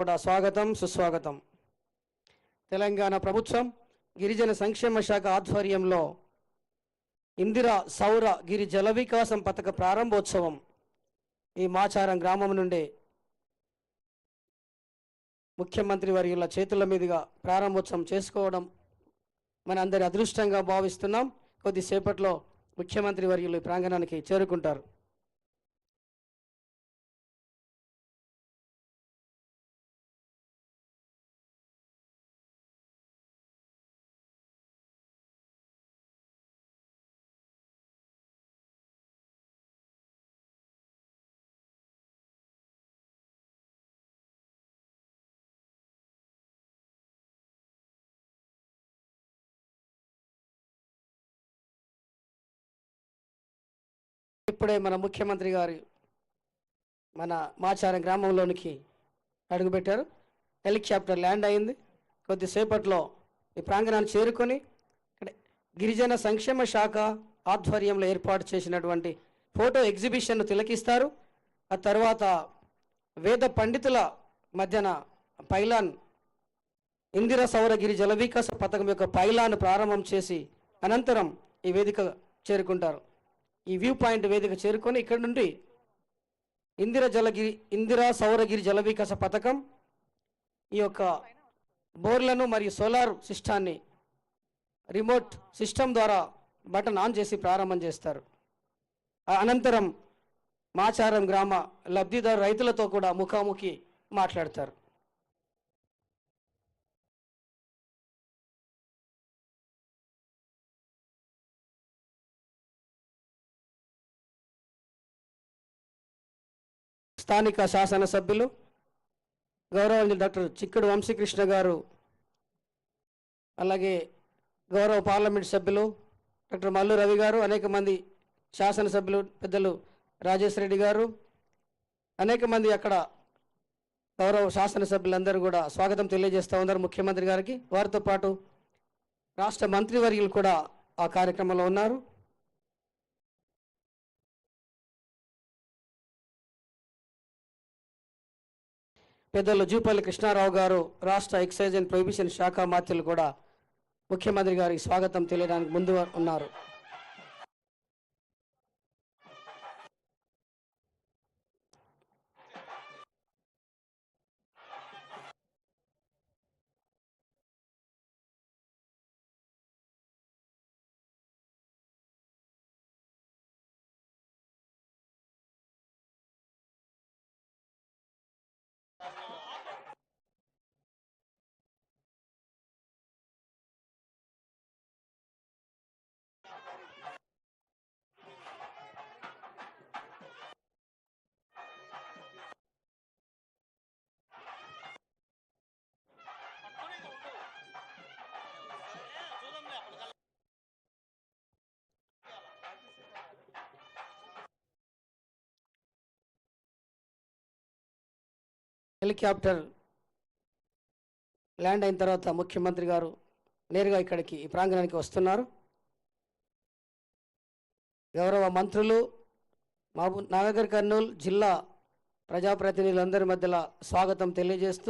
కూడా స్వాగతం సుస్వాగతం. తెలంగాణ ప్రభుత్వం గిరిజన సంక్షేమ శాఖ ఆధ్వర్యంలో ఇందిరా సౌర గిరి జల వికాసం పథక ప్రారంభోత్సవం ఈ మాచారం గ్రామం నుండి ముఖ్యమంత్రి వర్యుల చేతుల మీదుగా ప్రారంభోత్సవం చేసుకోవడం మన అందరి అదృష్టంగా భావిస్తున్నాం. కొద్దిసేపట్లో ముఖ్యమంత్రి వర్యులు ఈ ప్రాంగణానికి చేరుకుంటారు. ఇప్పుడే మన ముఖ్యమంత్రి గారు మన మాచారం గ్రామంలోనికి అడుగుపెట్టారు. హెలికాప్టర్ ల్యాండ్ అయింది. కొద్దిసేపట్లో ఈ ప్రాంగణాన్ని చేరుకొని ఇక్కడ గిరిజన సంక్షేమ శాఖ ఆధ్వర్యంలో ఏర్పాటు చేసినటువంటి ఫోటో ఎగ్జిబిషన్ను తిలకిస్తారు. ఆ తర్వాత వేద పండితుల మధ్యన పైలాన్ ఇందిరా సౌరగిరి జల వికాస పథకం యొక్క పైలాన్ ప్రారంభం చేసి అనంతరం ఈ వేదిక చేరుకుంటారు. ఈ వ్యూ పాయింట్ వేదిక చేరుకొని ఇక్కడ నుండి ఇందిరా సౌరగిరి జల వికాస పథకం ఈ యొక్క బోర్లను మరియు సోలార్ సిస్టాన్ని రిమోట్ సిస్టమ్ ద్వారా బటన్ ఆన్ చేసి ప్రారంభం చేస్తారు. అనంతరం మాచారం గ్రామ లబ్ధిదారు రైతులతో కూడా ముఖాముఖి మాట్లాడతారు. స్థానిక శాసనసభ్యులు గౌరవనీయులు డాక్టర్ చిక్కుడు వంశీకృష్ణ గారు, అలాగే గౌరవ పార్లమెంట్ సభ్యులు డాక్టర్ మల్లు రవి గారు, అనేక మంది శాసనసభ్యులు పెద్దలు రాజేష్ రెడ్డి గారు, అనేక మంది అక్కడ గౌరవ శాసనసభ్యులందరూ కూడా స్వాగతం తెలియజేస్తూ ఉన్నారు ముఖ్యమంత్రి గారికి. వారితో పాటు రాష్ట్ర మంత్రివర్యులు కూడా ఆ కార్యక్రమంలో ఉన్నారు. పెద్దలు జూపల్లి కృష్ణారావు గారు, రాష్ట్ర ఎక్సైజ్ అండ్ ప్రొహిబిషన్ శాఖ మంత్రులు కూడా ముఖ్యమంత్రి గారికి స్వాగతం తెలియడానికి ముందు ఉన్నారు. హెలికాప్టర్ ల్యాండ్ అయిన తర్వాత ముఖ్యమంత్రి గారు నేరుగా ఇక్కడికి ఈ ప్రాంగణానికి వస్తున్నారు. గౌరవ మంత్రులు, నాగర్ కర్నూలు జిల్లా ప్రజాప్రతినిధులందరి మధ్యలో స్వాగతం తెలియజేస్తూ